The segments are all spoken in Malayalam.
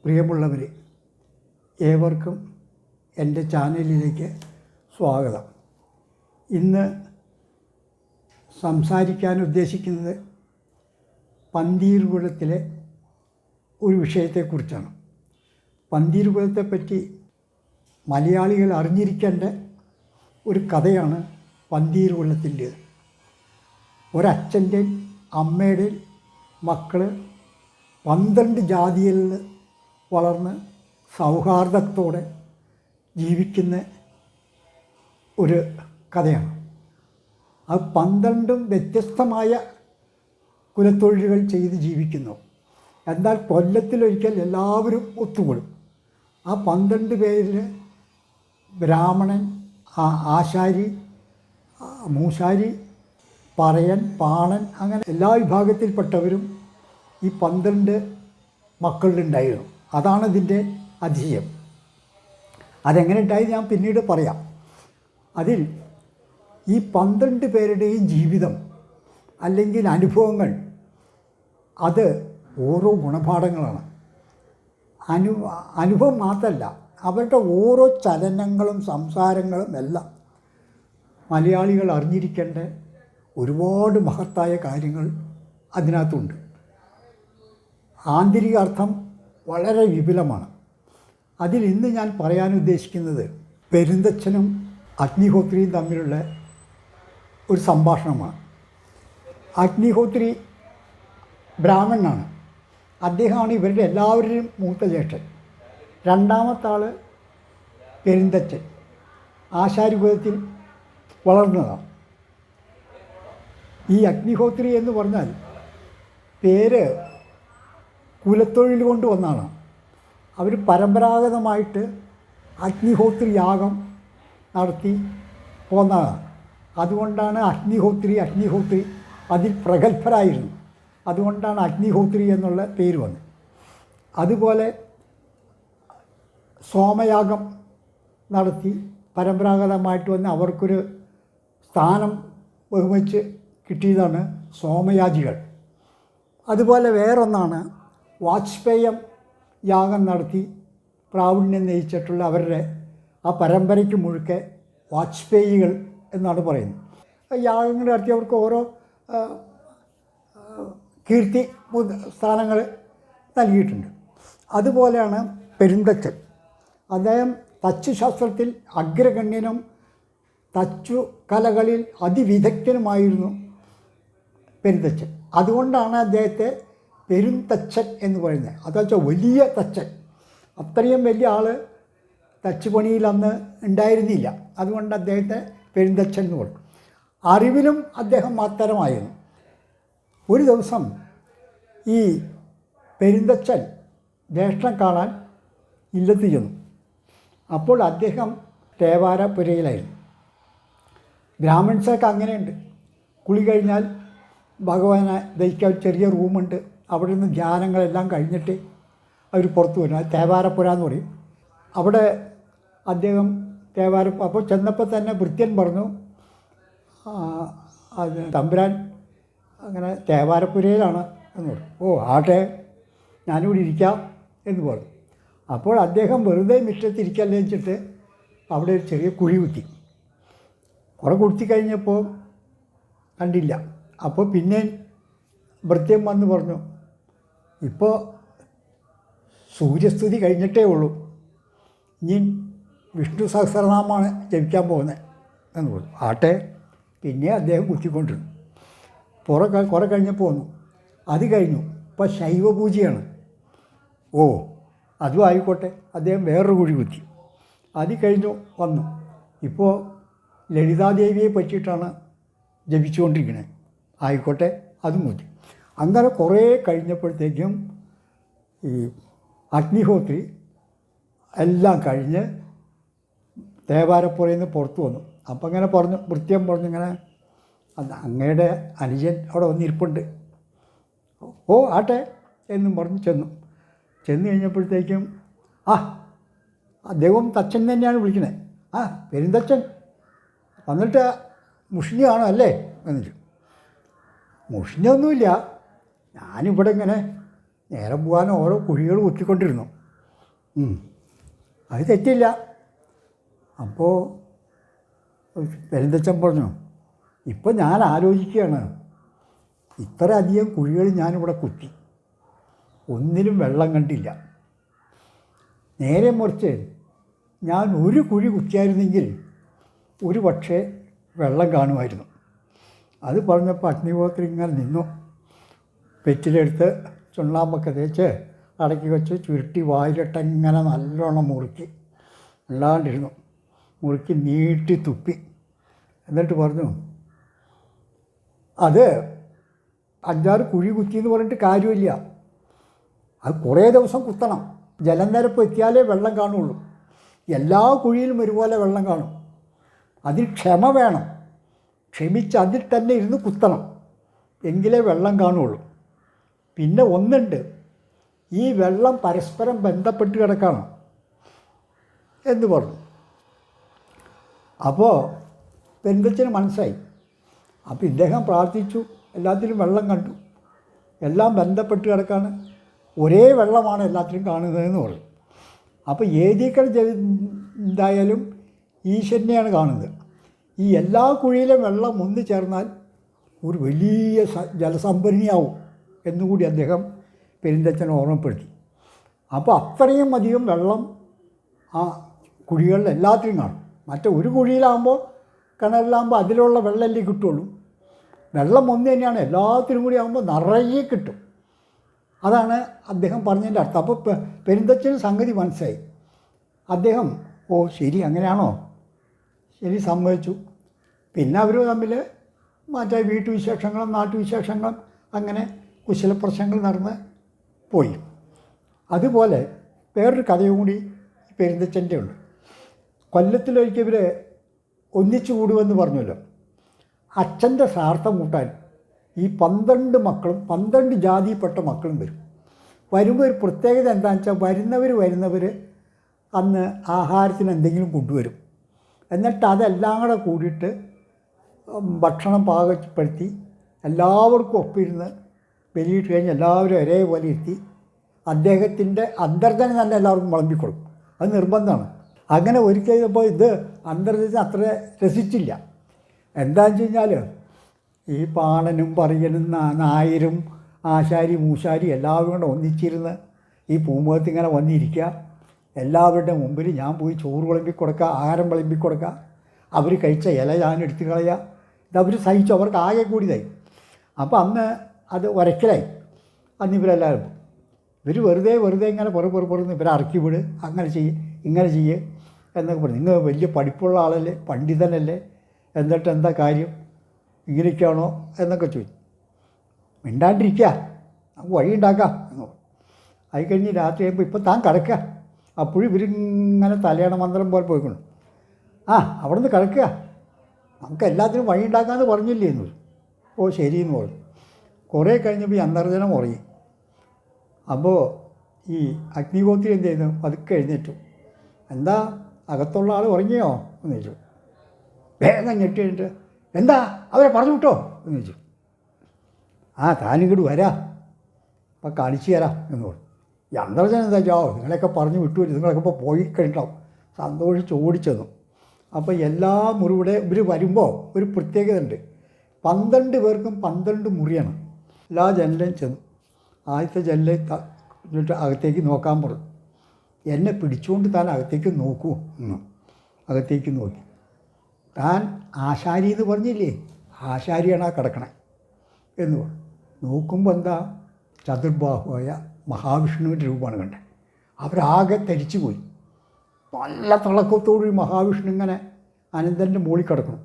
പ്രിയമുള്ളവർ, ഏവർക്കും എൻ്റെ ചാനലിലേക്ക് സ്വാഗതം. ഇന്ന് സംസാരിക്കാൻ ഉദ്ദേശിക്കുന്നത് പന്തീരുകുലത്തിലെ ഒരു വിഷയത്തെക്കുറിച്ചാണ്. പന്തീരുകുലത്തെപ്പറ്റി മലയാളികൾ അറിഞ്ഞിരിക്കേണ്ട ഒരു കഥയാണ് പന്തീരുകുലത്തിൻ്റേത്. ഒരച്ഛൻ്റെയും അമ്മയുടെയും മക്കൾ 12 ജാതിയിൽ വളർന്ന് സൗഹാർദ്ദത്തോടെ ജീവിക്കുന്ന ഒരു കഥയാണ്. അത് 12 വ്യത്യസ്തമായ കുലത്തൊഴിലുകൾ ചെയ്ത് ജീവിക്കുന്നു. എന്നാൽ കൊല്ലത്തിലൊരിക്കൽ എല്ലാവരും ഒത്തുകൂടും. ആ 12 പേരിൽ ബ്രാഹ്മണൻ, ആശാരി, മൂശാരി, പറയൻ, പാണൻ, അങ്ങനെ എല്ലാ വിഭാഗത്തിൽപ്പെട്ടവരും ഈ 12 മക്കളിലുണ്ടായിരുന്നു. അതാണ് ഇതിൻ്റെ അതിശയം. അതെങ്ങനെ ഉണ്ടായി ഞാൻ പിന്നീട് പറയാം. അതിൽ ഈ 12 പേരുടെയും ജീവിതം അല്ലെങ്കിൽ അനുഭവങ്ങൾ അത് ഓരോ ഗുണപാഠങ്ങളാണ്. അനുഭവം മാത്രമല്ല, അവരുടെ ഓരോ ചലനങ്ങളും സംസാരങ്ങളും എല്ലാം മലയാളികൾ അറിഞ്ഞിരിക്കേണ്ട ഒരുപാട് മഹത്തായ കാര്യങ്ങൾ അതിനകത്തുണ്ട്. ആന്തരിക അർത്ഥം വളരെ വിപുലമാണ്. അതിൽ ഇന്ന് ഞാൻ പറയാൻ ഉദ്ദേശിക്കുന്നത് പെരുന്തച്ഛനും അഗ്നിഹോത്രിയും തമ്മിലുള്ള ഒരു സംഭാഷണമാണ്. അഗ്നിഹോത്രി ബ്രാഹ്മണനാണ്. അദ്ദേഹമാണ് ഇവരുടെ എല്ലാവരുടെയും മൂത്ത ജ്യേഷ്ഠൻ. രണ്ടാമത്തെ ആൾ പെരുന്തച്ഛൻ, ആശാരികുലത്തിൽ വളർന്നതാണ്. ഈ അഗ്നിഹോത്രി എന്ന് പറഞ്ഞാൽ പേര് കുലത്തൊഴിൽ കൊണ്ട് വന്നാണ്. അവർ പരമ്പരാഗതമായിട്ട് അഗ്നിഹോത്രി യാഗം നടത്തി പോന്നതാണ്. അതുകൊണ്ടാണ് അഗ്നിഹോത്രി അതിൽ പ്രഗത്ഭരായിരുന്നു. അതുകൊണ്ടാണ് അഗ്നിഹോത്രി എന്നുള്ള പേര് വന്നത്. അതുപോലെ സോമയാഗം നടത്തി പരമ്പരാഗതമായിട്ട് വന്ന് അവർക്കൊരു സ്ഥാനം ബഹുമിച്ച് കിട്ടിയതാണ് സോമയാജികൾ. അതുപോലെ വേറൊന്നാണ് വാജ്പേയം യാഗം നടത്തി പ്രാവീണ്യം നയിച്ചിട്ടുള്ള അവരുടെ ആ പരമ്പരയ്ക്ക് മുഴുക്കെ വാജ്പേയികൾ എന്നാണ് പറയുന്നത്. യാഗങ്ങൾ നടത്തിയവർക്ക് ഓരോ കീർത്തി സ്ഥാനങ്ങൾ നൽകിയിട്ടുണ്ട്. അതുപോലെയാണ് പെരുന്തച്ഛൻ. അദ്ദേഹം തച്ചുശാസ്ത്രത്തിൽ അഗ്രഗണ്യനും തച്ചു കലകളിൽ അതിവിദഗ്ധനുമായിരുന്നു പെരുന്തച്ഛൻ. അതുകൊണ്ടാണ് അദ്ദേഹത്തെ പെരുന്തച്ഛൻ എന്ന് പറയുന്നത്. അതെന്നുവെച്ചാൽ വലിയ തച്ചൻ. അത്രയും വലിയ ആൾ തച്ചുപണിയിൽ അന്ന് ഉണ്ടായിരുന്നില്ല. അതുകൊണ്ട് അദ്ദേഹത്തെ പെരുന്തച്ഛൻ എന്ന് പറയും. അറിവിലും അദ്ദേഹം മഹത്തരമായിരുന്നു. ഒരു ദിവസം ഈ പെരുന്തച്ഛൻ ജ്യേഷ്ഠൻ കാണാൻ ഇല്ലത്ത് ചെന്നു. അപ്പോൾ അദ്ദേഹം തേവാരപ്പുരയിലായിരുന്നു. ബ്രാഹ്മിൺസൊക്കെ അങ്ങനെയുണ്ട്. കുളി കഴിഞ്ഞാൽ ഭഗവാനെ ദഹിക്കാൻ ചെറിയ റൂമുണ്ട്. അവിടെ നിന്ന് ധ്യാനങ്ങളെല്ലാം കഴിഞ്ഞിട്ട് അവർ പുറത്തു വരും. അത് തേവാരപ്പുര എന്ന് പറയും. അവിടെ അദ്ദേഹം അപ്പോൾ ചെന്നപ്പോൾ തന്നെ ഭൃത്യൻ പറഞ്ഞു, അത് തമ്പുരാൻ അങ്ങനെ തേവാരപ്പുരയിലാണ് എന്ന് പറഞ്ഞു. ഓ ആട്ടെ, ഞാനിവിടെ ഇരിക്കാം എന്ന് പറഞ്ഞു. അപ്പോൾ അദ്ദേഹം വെറുതെ മുറ്റത്തിരിക്കല്ലേ വെച്ചിട്ട് അവിടെ ഒരു ചെറിയ കുഴി കുത്തി. കുറെ കുത്തി കഴിഞ്ഞപ്പോൾ കണ്ടില്ല. അപ്പോൾ പിന്നെ ഭൃത്യൻ വന്ന് പറഞ്ഞു, ഇപ്പോൾ സൂര്യസ്തുതി കഴിഞ്ഞിട്ടേ ഉള്ളൂ, ഇനി വിഷ്ണു സഹസ്രനാമമാണ് ജപിക്കാൻ പോകുന്നത് എന്ന് പറഞ്ഞു. ആട്ടെ, പിന്നെ അദ്ദേഹം കുത്തിക്കൊണ്ടിരുന്നു. കുറെ കഴിഞ്ഞപ്പോൾ വന്നു. അത് കഴിഞ്ഞു. ഇപ്പോൾ ശൈവപൂജയാണ്. ഓ അതും ആയിക്കോട്ടെ. അദ്ദേഹം വേറൊരു കുഴി കുത്തി. അത് കഴിഞ്ഞു വന്നു. ഇപ്പോൾ ലളിതാദേവിയെ പറ്റിയിട്ടാണ് ജപിച്ചുകൊണ്ടിരിക്കുന്നത്. ആയിക്കോട്ടെ, അതും കുത്തി. അങ്ങനെ കുറേ കഴിഞ്ഞപ്പോഴത്തേക്കും ഈ അഗ്നിഹോത്രി എല്ലാം കഴിഞ്ഞ് തേവാരപ്പുറയിൽ നിന്ന് പുറത്തു വന്നു. അപ്പം അങ്ങനെ പറഞ്ഞു, ഭൃത്യം പറഞ്ഞു, ഇങ്ങനെ അങ്ങയുടെ അനുജൻ അവിടെ വന്നിരിപ്പുണ്ട്. ഓ ആട്ടെ എന്നും പറഞ്ഞ് ചെന്നു കഴിഞ്ഞപ്പോഴത്തേക്കും അദ്ദേഹം തച്ചൻ തന്നെയാണ് വിളിക്കുന്നത്. പെരുന്തച്ഛൻ വന്നിട്ട് മുഷിഞ്ഞാണോ അല്ലേ എന്നിട്ട്. മുഷിഞ്ഞൊന്നുമില്ല, ഞാനിവിടെ ഇങ്ങനെ നേരം പോകാൻ ഓരോ കുഴികൾ കുത്തിക്കൊണ്ടിരുന്നു. ഉം. അത് തെറ്റില്ല. അപ്പോൾ പെരുന്തച്ചൻ പറഞ്ഞു, ഇപ്പം ഞാൻ ആലോചിക്കുകയാണ്, ഇത്ര അധികം കുഴികൾ ഞാനിവിടെ കുത്തി, ഒന്നിലും വെള്ളം കണ്ടില്ല. നേരെ മറിച്ച് ഞാൻ ഒരു കുഴി കുത്തിയായിരുന്നെങ്കിൽ ഒരു പക്ഷേ വെള്ളം കാണുമായിരുന്നു. അത് പറഞ്ഞപ്പോൾ അഗ്നിഹോത്രി ഇങ്ങനെ നിന്നു. വെറ്റിലെടുത്ത് ചുണ്ണാമ്പൊക്കെ തേച്ച് അടക്കി വെച്ച് ചുരുട്ടി വായിലിട്ടങ്ങനെ നല്ലോണം മുറുക്കി അല്ലാണ്ടിരുന്നു. മുറുക്കി നീട്ടി തുപ്പി. എന്നിട്ട് പറഞ്ഞു, അത് 5-6 കുഴി കുത്തിയെന്ന് പറഞ്ഞിട്ട് കാര്യമില്ല, അത് കുറേ ദിവസം കുത്തണം. ജലനിരപ്പ് എത്തിയാലേ വെള്ളം കാണുള്ളൂ. എല്ലാ കുഴിയിലും ഒരുപോലെ വെള്ളം കാണും. അതിൽ ക്ഷമ വേണം. ക്ഷമിച്ച് അതിൽ തന്നെ ഇരുന്ന് കുത്തണം, എങ്കിലേ വെള്ളം കാണുള്ളൂ. പിന്നെ ഒന്നുണ്ട്, ഈ വെള്ളം പരസ്പരം ബന്ധപ്പെട്ട് കിടക്കണം എന്ന് പറഞ്ഞു. അപ്പോൾ പെരുന്തച്ചന് മനസ്സായി. അപ്പോൾ ഇദ്ദേഹം പ്രാർത്ഥിച്ചു, എല്ലാത്തിലും വെള്ളം കണ്ടു, എല്ലാം ബന്ധപ്പെട്ട് കിടക്കാണ്, ഒരേ വെള്ളമാണ് എല്ലാത്തിലും കാണുന്നതെന്ന് പറഞ്ഞു. അപ്പോൾ ഏതിക്കൽ എന്തായാലും ഈശ്വരനെയാണ് കാണുന്നത്. ഈ എല്ലാ കുഴിയിലും വെള്ളം ഒന്നു ചേർന്നാൽ ഒരു വലിയ ജലസംഭരണിയാവും എന്നുകൂടി അദ്ദേഹം പെരുന്തച്ചനെ ഓർമ്മപ്പെടുത്തി. അപ്പോൾ അത്രയും അധികം വെള്ളം ആ കുഴികളിൽ എല്ലാത്തിലും കാണും. മറ്റേ ഒരു കുഴിയിലാകുമ്പോൾ കിണറിലാകുമ്പോൾ അതിലുള്ള വെള്ളമല്ലേ കിട്ടുള്ളൂ. വെള്ളം ഒന്ന് തന്നെയാണ്, എല്ലാത്തിനും കൂടി ആകുമ്പോൾ നിറയെ കിട്ടും. അതാണ് അദ്ദേഹം പറഞ്ഞതിൻ്റെ അർത്ഥം. അപ്പോൾ പെരുന്തച്ചന് സംഗതി മനസ്സിലായി. അദ്ദേഹം ഓ ശരി അങ്ങനെയാണോ, ശരി സമ്മതിച്ചു. പിന്നെ അവർ തമ്മിൽ മറ്റേ വീട്ടുവിശേഷങ്ങളും നാട്ടുവിശേഷങ്ങളും അങ്ങനെ കുശലപ്രശ്നങ്ങൾ നടന്ന് പോയി. അതുപോലെ വേറൊരു കഥയും കൂടി പെരുന്തച്ചൻ്റെ ഉണ്ട്. കൊല്ലത്തിലൊരിക്കൽ ഇവർ ഒന്നിച്ചു കൂടുമെന്ന് പറഞ്ഞല്ലോ. അച്ഛൻ്റെ ശ്രാർത്ഥം കൂട്ടാൻ ഈ 12 മക്കളും 12 ജാതിയിൽപ്പെട്ട മക്കളും വരും. വരുമ്പോൾ ഒരു പ്രത്യേകത എന്താണെന്ന് വെച്ചാൽ വരുന്നവർ അന്ന് ആഹാരത്തിന് എന്തെങ്കിലും കൊണ്ടുവരും. എന്നിട്ട് അതെല്ലാം കൂടെ കൂടിയിട്ട് ഭക്ഷണം പാകപ്പെടുത്തി എല്ലാവർക്കും ഒപ്പിരുന്ന് ബലിയിട്ട് കഴിഞ്ഞ് എല്ലാവരും ഒരേപോലെ ഇരുത്തി അദ്ദേഹത്തിൻ്റെ അന്തർജനം തന്നെ എല്ലാവർക്കും വിളമ്പിക്കൊടുക്കും. അത് നിർബന്ധമാണ്. അങ്ങനെ ഒരിക്കൽ ചെയ്തപ്പോൾ ഇത് അന്തർജനം അത്ര രസിച്ചില്ല. എന്താണെന്ന് വെച്ച് കഴിഞ്ഞാൽ ഈ പാണനും പറയനും നായരും ആശാരി മൂശാരി എല്ലാവരും കൂടെ ഒന്നിച്ചിരുന്ന് ഈ പൂമുഖത്ത് ഇങ്ങനെ വന്നിരിക്കുക. എല്ലാവരുടെ മുമ്പിൽ ഞാൻ പോയി ചോറ് വിളമ്പി കൊടുക്കുക, ആഹാരം വിളമ്പി കൊടുക്കുക, അവർ കഴിച്ച ഇല ഞാൻ എടുത്ത് കളയുക. ഇതവർ സഹിച്ചു, അവർക്ക് ആകെ കൂടിയതായി. അപ്പോൾ അന്ന് അത് ഒരക്കലായി. അന്ന് ഇവരെല്ലാവരും വെറുതെ ഇങ്ങനെ പുറന്ന് ഇവരെ ഇറക്കി വിട്, അങ്ങനെ ചെയ്യ് ഇങ്ങനെ ചെയ്യ് എന്നൊക്കെ പറഞ്ഞു. നിങ്ങൾ വലിയ പഠിപ്പുള്ള ആളല്ലേ, പണ്ഡിതനല്ലേ, എന്നിട്ട് എന്താ കാര്യം, ഇങ്ങനെയൊക്കെയാണോ എന്നൊക്കെ ചോദിച്ചു. മിണ്ടാണ്ടിരിക്കുക, നമുക്ക് വഴി ഉണ്ടാക്കാം എന്ന് പറഞ്ഞു. അത് കഴിഞ്ഞ് രാത്രി ആകുമ്പോൾ ഇപ്പം താൻ കിടക്കുക. അപ്പോഴും ഇവരിങ്ങനെ തലയണ മന്ത്രം പോലെ പോയിക്കൊണ്ട് അവിടെ നിന്ന് കിടക്കുക, നമുക്ക് എല്ലാത്തിനും വഴി ഉണ്ടാക്കാമെന്ന് പറഞ്ഞില്ലേ എന്ന് പറഞ്ഞു. ഓ ശരിയെന്ന് പറഞ്ഞു. കുറേ കഴിഞ്ഞപ്പോൾ ഈ അന്തർജനം ഉറങ്ങി. അപ്പോൾ ഈ അഗ്നിഹോത്രി എന്ത് ചെയ്യുന്നു, പതുക്കെ എഴുന്നേറ്റു. എന്താ അകത്തുള്ള ആൾ ഉറങ്ങിയോ എന്ന് ചോദിച്ചു. വേഗം ഞെട്ടി കഴിഞ്ഞിട്ട് എന്താ അവരെ പറഞ്ഞു വിട്ടോ എന്ന് ചോദിച്ചു. താനിങ്ങോട്ട് വരാ, അപ്പം കാണിച്ചു തരാം എന്ന് പറഞ്ഞു. ഈ അന്തർജനം എന്താ വെച്ചാൽ നിങ്ങളെയൊക്കെ പറഞ്ഞു വിട്ടു, നിങ്ങളൊക്കെ ഇപ്പോൾ പോയി കഴിഞ്ഞിട്ടാവും സന്തോഷിച്ച് ഓടിച്ചെന്നു. അപ്പോൾ എല്ലാ മുറിവിടെ ഇവർ വരുമ്പോൾ ഒരു പ്രത്യേകത ഉണ്ട്. 12 പേർക്കും 12 മുറിയാണ്. എല്ലാ ജനലും ചെന്നു. ആദ്യത്തെ ജനലെ എന്നിട്ട് അകത്തേക്ക് നോക്കാൻ പറഞ്ഞു. എന്നെ പിടിച്ചുകൊണ്ട് താൻ അകത്തേക്ക് നോക്കൂ എന്ന്. അകത്തേക്ക് നോക്കി. താൻ ആശാരി എന്ന് പറഞ്ഞില്ലേ, ആശാരിയാണ് ആ കിടക്കണേ എന്ന് പറഞ്ഞു. നോക്കുമ്പോൾ എന്താ, ചതുർബാഹുവായ മഹാവിഷ്ണുവിൻ്റെ രൂപമാണ് കണ്ടത്. അവരാകെ തരിച്ചു പോയി. നല്ല തിളക്കത്തോടു മഹാവിഷ്ണു ഇങ്ങനെ അനന്തൻ്റെ മുകളിൽ കിടക്കണം.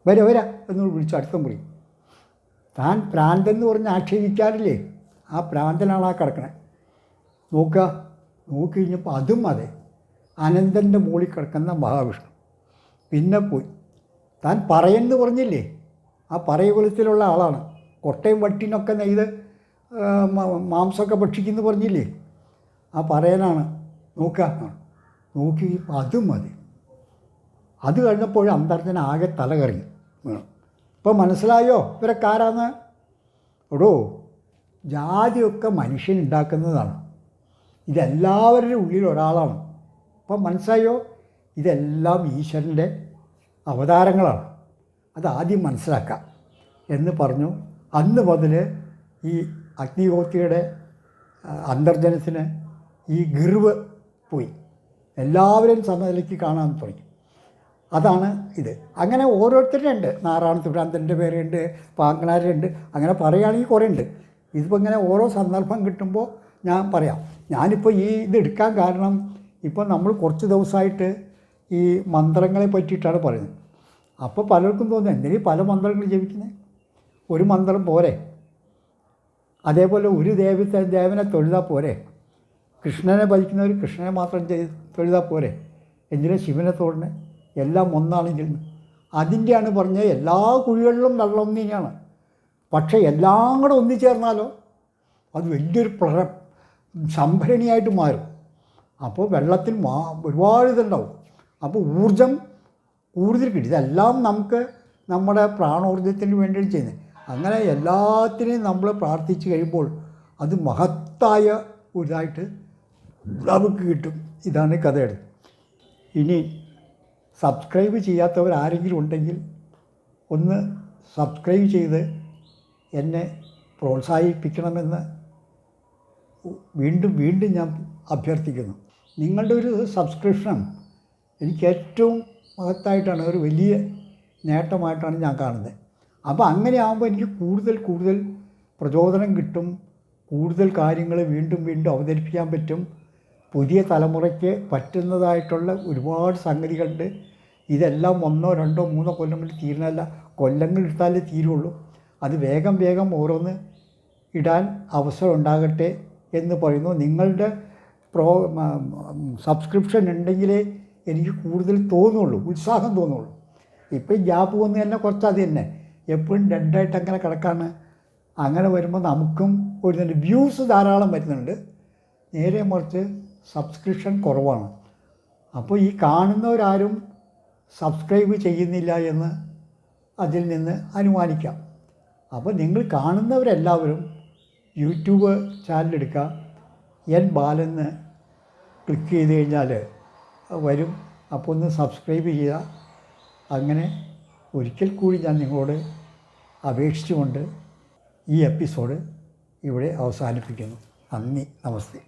വരാ എന്ന് വിളിച്ച് അടുത്ത മുറി. താൻ പ്രാന്തൻ എന്ന് പറഞ്ഞ് ആക്ഷേപിക്കാറില്ലേ, ആ പ്രാന്തനാണ് ആ കിടക്കണേ. നോക്കി കഴിഞ്ഞപ്പോൾ അതും അതെ, അനന്തൻ്റെ മുകളിൽ കിടക്കുന്ന മഹാവിഷ്ണു. പിന്നെ പോയി. താൻ പറയെന്ന് പറഞ്ഞില്ലേ, ആ പറയകുലത്തിലുള്ള ആളാണ്. കൊട്ടയും വട്ടിനൊക്കെ നെയ്ത് മാംസമൊക്കെ ഭക്ഷിക്കുന്നു പറഞ്ഞില്ലേ, ആ പറയനാണ്. നോക്കി അതും മതി. അത് കഴിഞ്ഞപ്പോൾ അന്തർജന ആകെ തലകറങ്ങി വീണു. ഇപ്പം മനസ്സിലായോ ഇവരൊക്കെ ആരാന്ന്? എടോ, ജാതിയൊക്കെ മനുഷ്യനുണ്ടാക്കുന്നതാണ്. ഇതെല്ലാവരുടെ ഉള്ളിൽ ഒരാളാണ്. അപ്പം മനസ്സിലായോ? ഇതെല്ലാം ഈശ്വരൻ്റെ അവതാരങ്ങളാണ്. അതാദ്യം മനസ്സിലാക്കാം എന്ന് പറഞ്ഞു. അന്ന് മുതൽ ഈ അഗ്നിഹോത്രിയുടെ അന്തർജനത്തിന് ഈ ഗിർവ് പോയി. എല്ലാവരെയും സമനിലയ്ക്ക് കാണാൻ തുടങ്ങി. അതാണ് ഇത്. അങ്ങനെ ഓരോരുത്തരുടെ ഉണ്ട്. നാരായണ തുരാന്തൻ്റെ പേരുണ്ട്, പാങ്കനാരുണ്ട്, അങ്ങനെ പറയുകയാണെങ്കിൽ കുറേ ഉണ്ട്. ഇതിപ്പോൾ ഇങ്ങനെ ഓരോ സന്ദർഭം കിട്ടുമ്പോൾ ഞാൻ പറയാം. ഞാനിപ്പോൾ ഈ ഇത് എടുക്കാൻ കാരണം ഇപ്പോൾ നമ്മൾ കുറച്ച് ദിവസമായിട്ട് ഈ മന്ത്രങ്ങളെ പറ്റിയിട്ടാണ് പറയുന്നത്. അപ്പോൾ പലർക്കും തോന്നുന്നു എന്തിനീ പല മന്ത്രങ്ങൾ ജപിക്കുന്നത്, ഒരു മന്ത്രം പോരെ? അതേപോലെ ഒരു ദേവനെ തൊഴുതാൽ പോരെ? കൃഷ്ണനെ ഭജിക്കുന്നവർ കൃഷ്ണനെ മാത്രം തൊഴുതാൽ പോരെ? എന്തിനാ ശിവനെ തൊഴണേ? എല്ലാം ഒന്നാണെങ്കിൽ അതിൻ്റെയാണ് പറഞ്ഞത്. എല്ലാ കുഴികളിലും വെള്ളം ഒന്നിനെയാണ്. പക്ഷേ എല്ലാം കൂടെ ഒന്നിച്ചേർന്നാലോ അത് വലിയൊരു സംഭരണിയായിട്ട് മാറും. അപ്പോൾ വെള്ളത്തിൽ ഒരുപാട് ഇതുണ്ടാവും. അപ്പോൾ ഊർജം കൂടുതൽ കിട്ടും. ഇതെല്ലാം നമുക്ക് നമ്മുടെ പ്രാണോർജത്തിന് വേണ്ടിയാണ് ചെയ്യുന്നത്. അങ്ങനെ എല്ലാത്തിനെയും നമ്മൾ പ്രാർത്ഥിച്ച് കഴിയുമ്പോൾ അത് മഹത്തായ ഒരിതായിട്ട് നമുക്ക് കിട്ടും. ഇതാണ് കഥയുടെ. ഇനി സബ്സ്ക്രൈബ് ചെയ്യാത്തവർ ആരെങ്കിലും ഉണ്ടെങ്കിൽ ഒന്ന് സബ്സ്ക്രൈബ് ചെയ്ത് എന്നെ പ്രോത്സാഹിപ്പിക്കണമെന്ന് വീണ്ടും വീണ്ടും ഞാൻ അഭ്യർത്ഥിക്കുന്നു. നിങ്ങളുടെ ഒരു സബ്സ്ക്രിപ്ഷൻ എനിക്ക് ഏറ്റവും മഹത്തായിട്ടാണ്, ഒരു വലിയ നേട്ടമായിട്ടാണ് ഞാൻ കാണുന്നത്. അപ്പോൾ അങ്ങനെ ആകുമ്പോൾ എനിക്ക് കൂടുതൽ പ്രചോദനം കിട്ടും. കൂടുതൽ കാര്യങ്ങൾ വീണ്ടും വീണ്ടും അവതരിപ്പിക്കാൻ പറ്റും. പുതിയ തലമുറയ്ക്ക് പറ്റുന്നതായിട്ടുള്ള ഒരുപാട് സംഗതികളുണ്ട്. ഇതെല്ലാം 1, 2, 3 കൊല്ലം കൊണ്ട് തീരുന്നതല്ല, കൊല്ലങ്ങൾ എടുത്താലേ തീരുള്ളൂ. അത് വേഗം ഓരോന്ന് ഇടാൻ അവസരം ഉണ്ടാകട്ടെ എന്ന് പറയുന്നു. നിങ്ങളുടെ സബ്സ്ക്രിപ്ഷൻ ഉണ്ടെങ്കിലേ എനിക്ക് കൂടുതൽ തോന്നുള്ളൂ, ഉത്സാഹം തോന്നുള്ളൂ. ഇപ്പം ഗ്യാപ്പ് വന്ന് തന്നെ കുറച്ച് അത് തന്നെ എപ്പോഴും ഡെഡായിട്ട് അങ്ങനെ കിടക്കാണ്. അങ്ങനെ വരുമ്പോൾ നമുക്കും ഒരു വ്യൂസ് ധാരാളം വരുന്നുണ്ട്, നേരെ മറിച്ച് സബ്സ്ക്രിപ്ഷൻ കുറവാണ്. അപ്പോൾ ഈ കാണുന്നവരാരും സബ്സ്ക്രൈബ് ചെയ്യുന്നില്ല എന്ന് അതിൽ നിന്ന് അനുമാനിക്കാം. അപ്പോൾ നിങ്ങൾ കാണുന്നവരെല്ലാവരും യൂട്യൂബ് ചാനലെടുക്കുക, എൻ ബാലെന്ന് ക്ലിക്ക് ചെയ്ത് കഴിഞ്ഞാൽ വരും. അപ്പോൾ ഒന്ന് സബ്സ്ക്രൈബ് ചെയ്യുക. അങ്ങനെ ഒരിക്കൽ കൂടി ഞാൻ നിങ്ങളോട് അപേക്ഷിച്ചുകൊണ്ട് ഈ എപ്പിസോഡ് ഇവിടെ അവസാനിപ്പിക്കുന്നു. നന്ദി, നമസ്തേ.